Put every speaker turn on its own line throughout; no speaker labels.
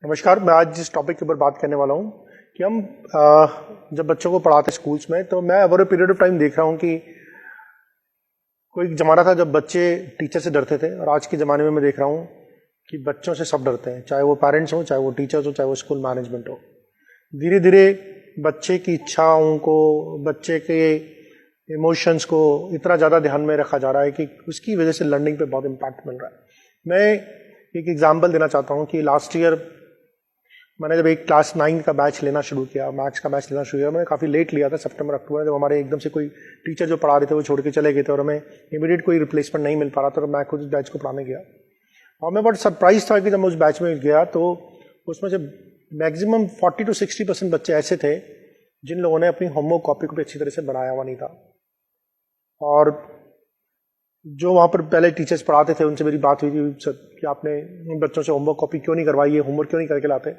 नमस्कार। मैं आज जिस टॉपिक के ऊपर बात करने वाला हूँ कि हम जब बच्चों को पढ़ाते स्कूल्स में, तो मैं over a period of time देख रहा हूँ कि कोई ज़माना था जब बच्चे टीचर से डरते थे, और आज के ज़माने में मैं देख रहा हूँ कि बच्चों से सब डरते हैं, चाहे वो पेरेंट्स हो, चाहे वो टीचर्स हो, चाहे वो स्कूल मैनेजमेंट हो। धीरे धीरे बच्चे की इच्छाओं को, बच्चे के इमोशंस को इतना ज़्यादा ध्यान में रखा जा रहा है कि उसकी वजह से लर्निंग पे बहुत इम्पैक्ट मिल रहा है। मैं एक एग्जाम्पल देना चाहता हूँ कि लास्ट ईयर मैंने जब एक क्लास 9 का बैच लेना शुरू किया, मैथ्स का बैच लेना शुरू किया, मैंने काफ़ी लेट लिया था, सितंबर अक्टूबर, जब हमारे एकदम से कोई टीचर जो पढ़ा रहे थे वो छोड़ के चले गए थे और हमें इमीडिएट कोई रिप्लेसमेंट नहीं मिल पा रहा था, तो मैं खुद उस बैच को पढ़ाने गया। और मैं बहुत सरप्राइज था कि जब मैं उस बैच में गया तो उसमें से मैक्सिमम 40 to 60% बच्चे ऐसे थे जिन लोगों ने अपनी होमवर्क कॉपी को भी अच्छी तरह से बनाया हुआ नहीं था। और जो वहाँ पर पहले टीचर्स पढ़ाते थे उनसे मेरी बात हुई थी कि आपने बच्चों से होमवर्क कॉपी क्यों नहीं करवाई, ये होमवर्क क्यों नहीं करके लाते।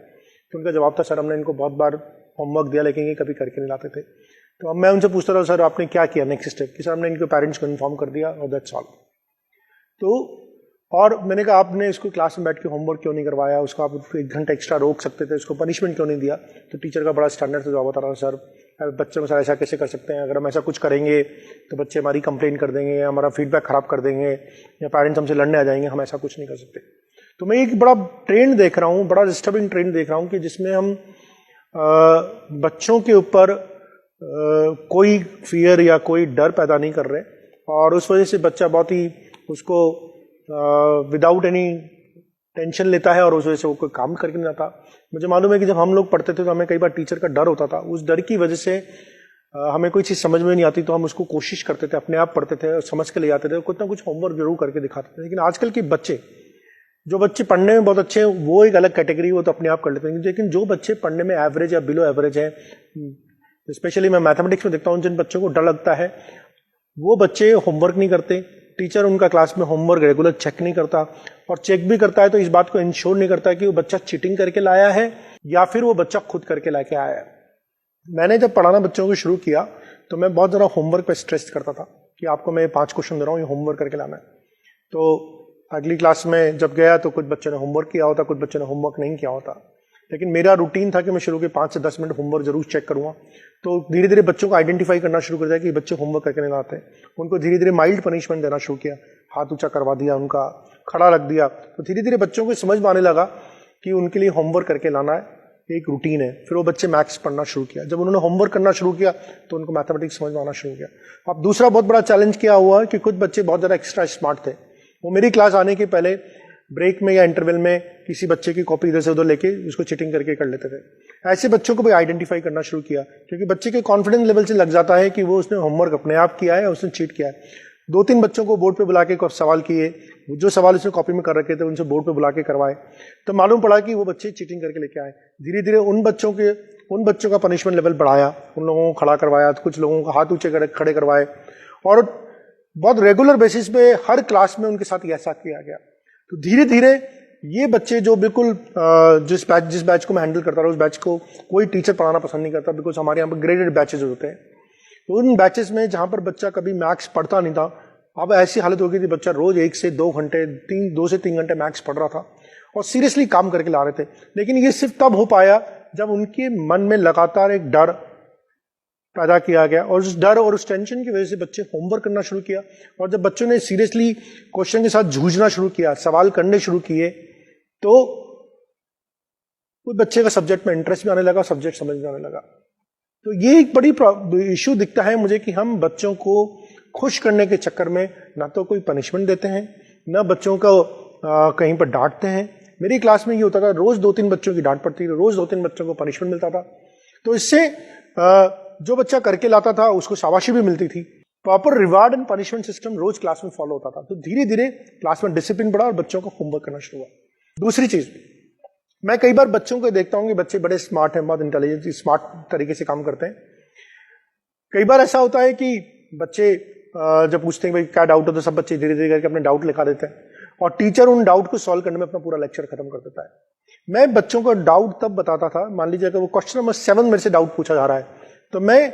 तो उनका जवाब था, सर हमने इनको बहुत बार होमवर्क दिया लेकिन ये कभी करके नहीं लाते थे। तो अब मैं उनसे पूछता था, सर आपने क्या किया नेक्स्ट स्टेप, कि सर हमने इनके पेरेंट्स को इन्फॉर्म कर दिया और दैट्स ऑल। तो और मैंने कहा आपने इसको क्लास में बैठ के होमवर्क क्यों नहीं करवाया, उसको आप 1 घंटा एक्स्ट्रा रोक सकते थे, उसको पनिशमेंट क्यों नहीं दिया। तो टीचर का बड़ा स्टैंडर्ड से जवाब बता रहा, सर बच्चों के साथ ऐसा कैसे कर सकते हैं, अगर हम ऐसा कुछ करेंगे तो बच्चे हमारी कंप्लेंट कर देंगे, हमारा फीडबैक खराब कर देंगे, या पेरेंट्स हमसे लड़ने आ जाएंगे, हम ऐसा कुछ नहीं कर सकते। तो मैं एक बड़ा ट्रेंड देख रहा हूँ, बड़ा डिस्टर्बिंग ट्रेंड देख रहा हूँ कि जिसमें हम बच्चों के ऊपर कोई फियर या कोई डर पैदा नहीं कर रहे, और उस वजह से बच्चा बहुत ही उसको विदाउट एनी टेंशन लेता है और उस वजह से वो कोई काम करके नहीं आता। मुझे मालूम है कि जब हम लोग पढ़ते थे तो हमें कई बार टीचर का डर होता था, उस डर की वजह से हमें कोई चीज़ समझ में नहीं आती तो हम उसको कोशिश करते थे, अपने आप पढ़ते थे और समझ के ले जाते थे, कुछ ना कुछ होमवर्क जरूर करके दिखाते थे। लेकिन आजकल के बच्चे, जो बच्चे पढ़ने में बहुत अच्छे हैं वो एक अलग कैटेगरी, वो तो अपने आप कर लेते हैं, लेकिन जो बच्चे पढ़ने में एवरेज या बिलो एवरेज है, स्पेशली मैं मैथमेटिक्स में देखता हूँ जिन बच्चों को डर लगता है वो बच्चे होमवर्क नहीं करते, टीचर उनका क्लास में होमवर्क रेगुलर चेक नहीं करता, और चेक भी करता है तो इस बात को इंश्योर नहीं करता कि वो बच्चा चीटिंग करके लाया है या फिर वो बच्चा खुद करके लाके आया है। मैंने जब पढ़ाना बच्चों को शुरू किया तो मैं बहुत ज़्यादा होमवर्क पे स्ट्रेस करता था कि आपको मैं 5 क्वेश्चन दे रहा हूँ, ये होमवर्क करके लाना है। तो अगली क्लास में जब गया तो कुछ बच्चों ने होमवर्क किया होता, कुछ बच्चों ने होमवर्क नहीं किया होता, लेकिन मेरा रूटीन था कि मैं शुरू के 5 से 10 मिनट होमवर्क जरूर चेक करूंगा। तो धीरे धीरे बच्चों को आइडेंटिफाई करना शुरू कर दिया कि बच्चे होमवर्क करके नहीं लाते, उनको धीरे धीरे माइल्ड पनिशमेंट देना शुरू किया, हाथ ऊंचा करवा दिया, उनका खड़ा रख दिया। तो धीरे धीरे बच्चों को समझ में आने लगा कि उनके लिए होमवर्क करके लाना है, एक रूटीन है। फिर वो बच्चे मैथ्स पढ़ना शुरू किया, जब उन्होंने होमवर्क करना शुरू किया तो उनको मैथमेटिक्स समझ में आना शुरू किया। अब दूसरा बहुत बड़ा चैलेंज क्या हुआ कि कुछ बच्चे बहुत ज़्यादा एक्स्ट्रा स्मार्ट थे, वो मेरी क्लास आने के पहले ब्रेक में या इंटरवल में किसी बच्चे की कॉपी इधर से उधर लेके उसको चीटिंग करके कर लेते थे। ऐसे बच्चों को भी आइडेंटिफाई करना शुरू किया, क्योंकि बच्चे के कॉन्फिडेंस लेवल से लग जाता है कि वो उसने होमवर्क अपने आप किया है, उसने चीट किया है। 2-3 बच्चों को बोर्ड पे बुला के सवाल किए, जो सवाल उसने कॉपी में कर रखे थे उनसे बोर्ड पे बुला के करवाए, तो मालूम पड़ा कि वो बच्चे चीटिंग करके लेके आए। धीरे धीरे उन बच्चों का पनिशमेंट लेवल बढ़ाया, उन लोगों को खड़ा करवाया, कुछ लोगों को हाथ ऊंचे खड़े करवाए, और बहुत रेगुलर बेसिस पे हर क्लास में उनके साथ ऐसा किया गया। तो धीरे धीरे ये बच्चे जो बिल्कुल जिस बैच को मैं हैंडल करता रहा, उस बैच को कोई टीचर पढ़ाना पसंद नहीं करता, बिकॉज हमारे यहाँ पर ग्रेडेड बैचेज होते हैं। तो उन बैचेस में जहाँ पर बच्चा कभी मैथ्स पढ़ता नहीं था, अब ऐसी हालत हो गई थी बच्चा रोज 1 से 2 घंटे 2 से 3 घंटे मैथ्स पढ़ रहा था और सीरियसली काम करके ला रहे थे। लेकिन ये सिर्फ तब हो पाया जब उनके मन में लगातार एक डर पैदा किया गया, और उस डर और उस टेंशन की वजह से बच्चे होमवर्क करना शुरू किया। और जब बच्चों ने सीरियसली क्वेश्चन के साथ जूझना शुरू किया, सवाल करने शुरू किए, तो उस बच्चे का सब्जेक्ट में इंटरेस्ट भी आने लगा, सब्जेक्ट समझ में आने लगा। तो ये एक बड़ी इशू दिखता है मुझे कि हम बच्चों को खुश करने के चक्कर में ना तो कोई पनिशमेंट देते हैं, ना बच्चों को कहीं पर डांटते हैं। मेरी क्लास में ये होता था, रोज 2-3 बच्चों की डांट पड़ती थी, रोज 2-3 बच्चों को पनिशमेंट मिलता था। तो इससे जो बच्चा करके लाता था उसको शाबाशी भी मिलती थी। Proper reward and punishment system रोज क्लास में फॉलो होता था। तो धीरे धीरे क्लास में डिसिप्लिन बढ़ा और बच्चों को होमवर्क करना शुरू हुआ। दूसरी चीज, मैं कई बार बच्चों को देखता हूं कि बच्चे बड़े स्मार्ट हैं, बहुत इंटेलिजेंट स्मार्ट तरीके से काम करते हैं। कई बार ऐसा होता है कि बच्चे जब पूछते हैं भाई क्या डाउट हो, तो सब बच्चे धीरे धीरे करके अपने डाउट लिखा देते हैं और टीचर उन डाउट को सॉल्व करने में अपना पूरा लेक्चर खत्म कर देता है। मैं बच्चों को डाउट तब बताता था, मान लीजिए अगर वो क्वेश्चन नंबर 7 मेरे से डाउट पूछा जा रहा है, तो मैं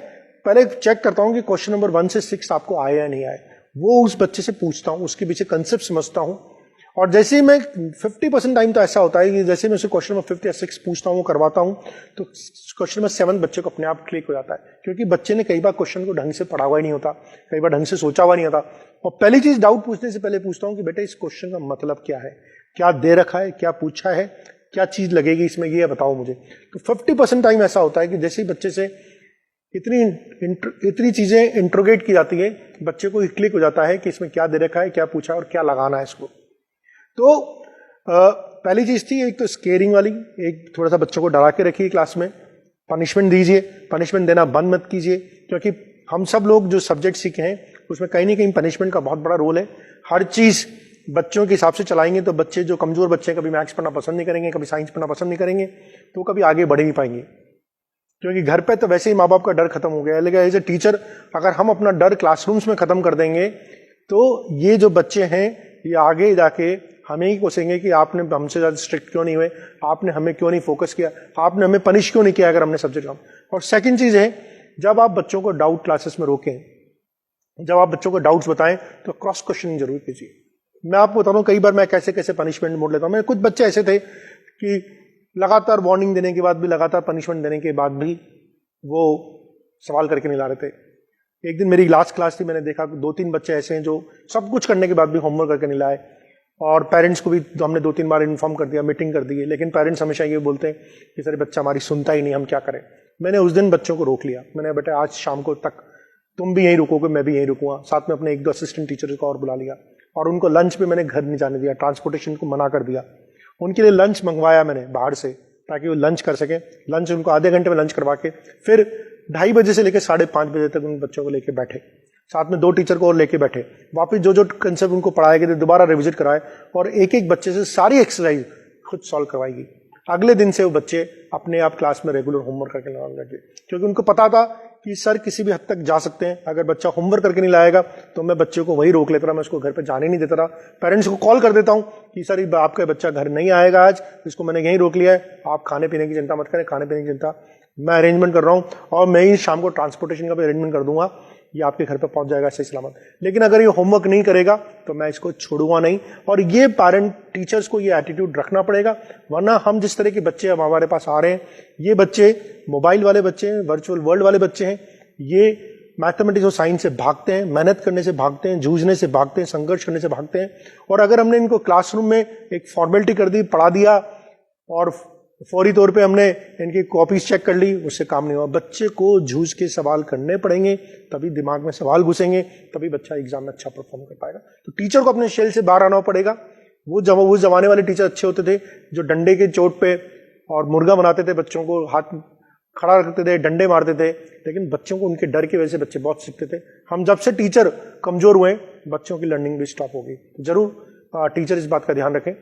पहले चेक करता हूं कि क्वेश्चन नंबर 1 से 6 आपको आए या नहीं आए। वो उस बच्चे से पूछता हूं, उसके पीछे कंसेप्ट समझता हूं, और जैसे ही मैं 50% टाइम तो ऐसा होता है कि जैसे मैं उसे क्वेश्चन में 5 या 6 पूछता हूँ, वो करवाता हूँ, तो क्वेश्चन में 7 बच्चे को अपने आप क्लिक हो जाता है, क्योंकि बच्चे ने कई बार क्वेश्चन को ढंग से पढ़ा हुआ ही नहीं होता, कई बार ढंग से सोचा हुआ नहीं होता। और पहली चीज डाउट पूछने से पहले पूछता हूँ कि बेटा इस क्वेश्चन का मतलब क्या है, क्या दे रखा है, क्या पूछा है, क्या चीज लगेगी इसमें, ये बताओ मुझे। तो 50% टाइम ऐसा होता है कि जैसे ही बच्चे से इतनी चीजें इंट्रोगेट की जाती है, बच्चे को क्लिक हो जाता है कि इसमें क्या दे रखा है, क्या पूछा और क्या लगाना है इसको। तो पहली चीज थी एक तो स्केरिंग वाली, एक थोड़ा सा बच्चों को डरा के रखिए क्लास में, पनिशमेंट दीजिए, पनिशमेंट देना बंद मत कीजिए, क्योंकि हम सब लोग जो सब्जेक्ट सीखे हैं उसमें कहीं ना कहीं पनिशमेंट का बहुत बड़ा रोल है। हर चीज बच्चों के हिसाब से चलाएंगे तो बच्चे जो कमजोर बच्चे हैं, कभी मैथ्स पढ़ना पसंद नहीं करेंगे, कभी साइंस पढ़ना पसंद नहीं करेंगे, तो कभी आगे बढ़ नहीं पाएंगे, क्योंकि घर पे तो वैसे ही माँ बाप का डर खत्म हो गया है। लेकिन एज ए टीचर अगर हम अपना डर क्लासरूम्स में खत्म कर देंगे तो ये जो बच्चे हैं ये आगे जाके हमें ही कोसेंगे कि आपने हमसे ज्यादा स्ट्रिक्ट क्यों नहीं हुए, आपने हमें क्यों नहीं फोकस किया, आपने हमें पनिश क्यों नहीं किया अगर हमने सब्जेक्ट काम। और सेकंड चीज है, जब आप बच्चों को डाउट क्लासेस में रोकें, जब आप बच्चों को डाउट्स बताएं तो क्रॉस क्वेश्चनिंग जरूर कीजिए। मैं आपको बता रहा हूं कई बार मैं कैसे कैसे पनिशमेंट मोड लेता हूं। मेरे कुछ बच्चे ऐसे थे कि लगातार वार्निंग देने के बाद भी, लगातार पनिशमेंट देने के बाद भी वो सवाल करके नहीं ला रहे थे। एक दिन मेरी लास्ट क्लास थी, मैंने देखा 2-3 बच्चे ऐसे हैं जो सब कुछ करने के बाद भी होमवर्क करके नहीं लाए, और पेरेंट्स को भी तो हमने 2-3 बार इन्फॉर्म कर दिया, मीटिंग कर दी है, लेकिन पेरेंट्स हमेशा ये बोलते हैं कि सर बच्चा हमारी सुनता ही नहीं, हम क्या करें। मैंने उस दिन बच्चों को रोक लिया, मैंने बेटा आज शाम को तक तुम भी यहीं रुकोगे, मैं भी यहीं रुकूंगा, साथ में अपने 1-2 असिस्टेंट टीचर्स को और बुला लिया, और उनको लंच पे मैंने घर नहीं जाने दिया, ट्रांसपोर्टेशन को मना कर दिया, उनके लिए लंच मंगवाया मैंने बाहर से ताकि वो लंच कर सके। लंच उनको आधे घंटे में लंच करवा के फिर 2:30 बजे से लेकर 5:30 बजे तक उन बच्चों को लेके बैठे, साथ में 2 टीचर को और लेके बैठे, वापस जो जो कंसेप्ट उनको पढ़ाए गए थे दोबारा रिविजिट कराए, और एक एक बच्चे से सारी एक्सरसाइज खुद सॉल्व करवाएगी। अगले दिन से वो बच्चे अपने आप क्लास में रेगुलर होमवर्क करके लाने लगे, क्योंकि उनको पता था कि सर किसी भी हद तक जा सकते हैं, अगर बच्चा होमवर्क करके नहीं लाएगा तो मैं बच्चे को वही रोक लेता रहा, मैं उसको घर पे जाने नहीं देता रहा। पेरेंट्स को कॉल कर देता हूं कि सर आपका बच्चा घर नहीं आएगा आज, इसको मैंने यहीं रोक लिया है, आप खाने पीने की चिंता मत करें, खाने पीने की चिंता मैं अरेंजमेंट कर रहा हूं, और मैं ही शाम को ट्रांसपोर्टेशन का भी अरेंजमेंट कर दूंगा, ये आपके घर पे पहुंच जाएगा सही सलामत। लेकिन अगर ये होमवर्क नहीं करेगा तो मैं इसको छोड़ूंगा नहीं। और ये पेरेंट टीचर्स को ये एटीट्यूड रखना पड़ेगा, वरना हम जिस तरह के बच्चे अब हमारे पास आ रहे हैं, ये बच्चे मोबाइल वाले बच्चे हैं, वर्चुअल वर्ल्ड वाले बच्चे हैं, ये मैथमेटिक्स और साइंस से भागते हैं, मेहनत करने से भागते हैं, जूझने से भागते हैं, संघर्ष करने से भागते हैं। और अगर हमने इनको क्लासरूम में एक फॉर्मेलिटी कर दी, पढ़ा दिया और फौरी तौर पे हमने इनकी कॉपीज चेक कर ली, उससे काम नहीं हुआ। बच्चे को जूझ के सवाल करने पड़ेंगे, तभी दिमाग में सवाल घुसेंगे, तभी बच्चा एग्जाम में अच्छा परफॉर्म कर पाएगा। तो टीचर को अपने शेल से बाहर आना पड़ेगा। वो जमाने वाले टीचर अच्छे होते थे जो डंडे के चोट पे और मुर्गा बनाते थे, बच्चों को हाथ खड़ा रखते थे, डंडे मारते थे, लेकिन बच्चों को उनके डर की वजह से बच्चे बहुत सीखते थे। हम जब से टीचर कमजोर हुए, बच्चों की लर्निंग भी स्टॉप हो गई। जरूर टीचर इस बात का ध्यान रखें।